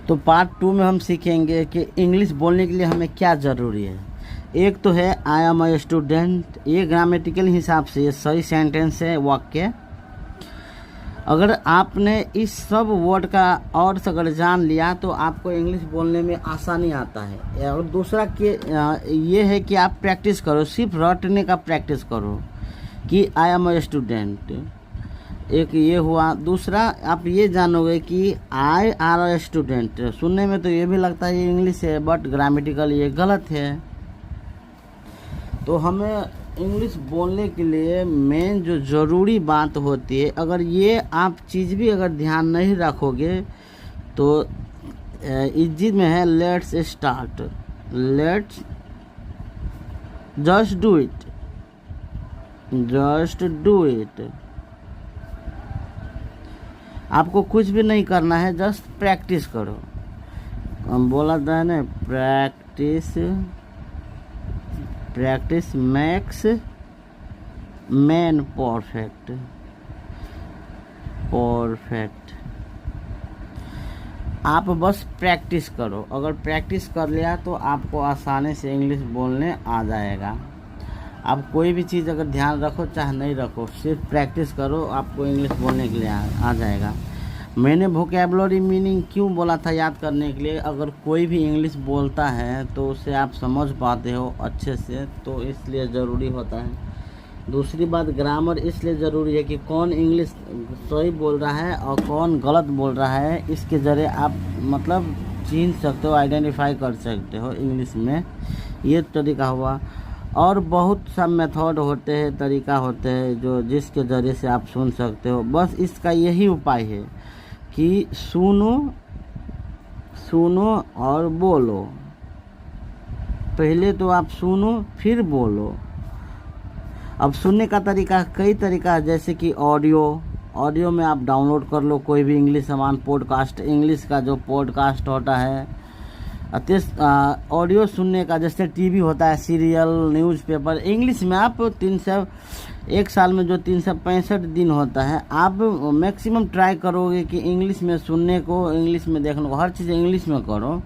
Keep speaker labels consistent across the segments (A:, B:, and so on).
A: तो पार्ट 2 में हम सीखेंगे कि इंग्लिश बोलने के लिए हमें क्या ज़रूरी है। एक तो है आई एम अ स्टूडेंट, ये ग्रामेटिकल हिसाब से ये सही सेंटेंस है, वाक्य। अगर आपने इस सब वर्ड का अर्थ अगर जान लिया तो आपको इंग्लिश बोलने में आसानी आता है। और दूसरा ये है कि आप प्रैक्टिस करो, सिर्फ रटने का प्रैक्टिस करो कि आई एम अ स्टूडेंट, एक ये हुआ। दूसरा आप ये जानोगे कि आई आर अ स्टूडेंट, सुनने में तो ये भी लगता है ये इंग्लिश है, बट ग्रामेटिकल ये गलत है। तो हमें इंग्लिश बोलने के लिए मेन जो ज़रूरी बात होती है, अगर ये आप चीज़ भी अगर ध्यान नहीं रखोगे तो इजी में है let's start, let's just do it, just do it. आपको कुछ भी नहीं करना है, जस्ट प्रैक्टिस करो। हम बोला था ना, practice practice max man perfect, perfect. आप बस प्रैक्टिस करो, अगर प्रैक्टिस कर लिया तो आपको आसानी से इंग्लिश बोलने आ जाएगा। आप कोई भी चीज़ अगर ध्यान रखो चाहे नहीं रखो, सिर्फ प्रैक्टिस करो, आपको इंग्लिश बोलने के लिए आ जाएगा। मैंने वोकैबुलरी मीनिंग क्यों बोला था याद करने के लिए, अगर कोई भी इंग्लिश बोलता है तो उसे आप समझ पाते हो अच्छे से, तो इसलिए ज़रूरी होता है। दूसरी बात, ग्रामर इसलिए ज़रूरी है कि कौन इंग्लिश सही बोल रहा है और कौन गलत बोल रहा है, इसके ज़रिए आप मतलब चिन्ह सकते हो, आइडेंटिफाई कर सकते हो इंग्लिश में। ये तरीका हुआ। और बहुत सा मेथड होते हैं, तरीका होते हैं जो जिसके ज़रिए से आप सुन सकते हो। बस इसका यही उपाय है कि सुनो, सुनो और बोलो। पहले तो आप सुनो फिर बोलो। अब सुनने का तरीका कई तरीका है, जैसे कि ऑडियो में आप डाउनलोड कर लो कोई भी इंग्लिश सामान, पॉडकास्ट, इंग्लिश का जो पॉडकास्ट होता है। ऑडियो सुनने का जैसे टीवी होता है, सीरियल, न्यूज़पेपर, इंग्लिश में आप 1 साल में जो 365 दिन होता है, आप मैक्सिमम ट्राई करोगे कि इंग्लिश में सुनने को, इंग्लिश में देखने को, हर चीज़ इंग्लिश में करो।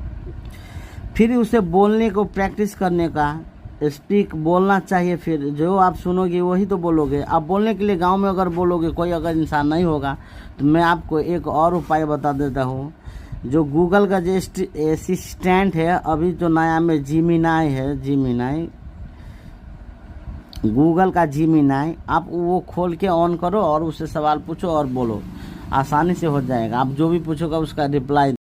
A: फिर उसे बोलने को प्रैक्टिस करने का, स्पीक बोलना चाहिए। फिर जो आप सुनोगे वही तो बोलोगे। आप बोलने के लिए गांव में अगर बोलोगे, कोई अगर इंसान नहीं होगा, तो मैं आपको एक और उपाय बता देता हूँ। जो गूगल का जो असिस्टेंट है, अभी जो नया में जिमिनाई है, जिमिनाई, गूगल का जिमिनाई, आप वो खोल के ऑन करो और उससे सवाल पूछो और बोलो, आसानी से हो जाएगा। आप जो भी पूछोगा उसका रिप्लाई